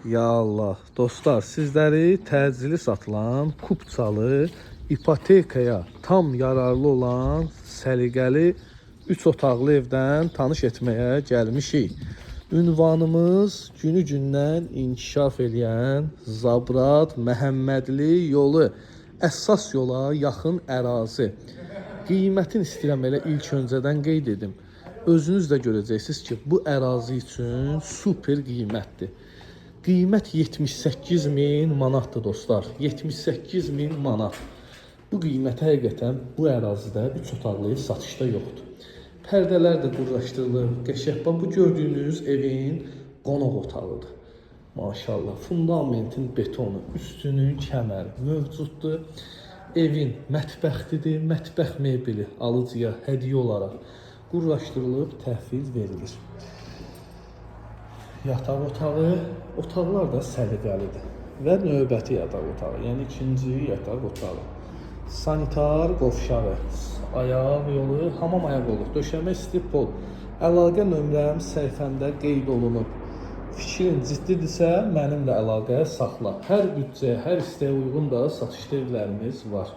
Ya Allah, dostlar, sizləri təcili satılan, kupçalı, ipotekaya tam yararlı olan səliqəli 3 otaqlı evdən tanış etməyə gəlmişik. Ünvanımız günü-gündən inkişaf edən Zabrat Məhəmmədli yolu, əsas yola yaxın ərazi. Qiymətin istəyirəm elə ilk öncədən qeyd edim. Özünüz də görəcəksiniz ki, bu ərazi üçün super qiymətdir. Qiymət 78.000 manatdır dostlar. 78.000 manat. Bu qiymət həqiqətən bu ərazidə 3 otaqlı ev satışda yoxdur. Pərdələr də qurlaşdırılıb. Qəşəng. Bu gördüyünüz evin qonaq otağıdır. Maşallah. Fundamentin betonu, üstünün kəməri mövcuddur. Evin mətbəxtidir. Mətbəx mebeli alıcıya hədiyyə olaraq qurlaşdırılıb təhvil verilir. Yataq otağı, otaqlar da səliqəlidir və növbəti yataq otağı, yəni ikinci yataq otağı. Sanitar qovşağı, ayaq yolu, hamam ayaq yolu, döşəmə istipol. Əlaqə nömrəm səhifəndə qeyd olunub. Fikrin ciddidirsə, mənimlə əlaqə saxla. Hər büdcəyə, hər istəyə uyğun da satışda evlərimiz var.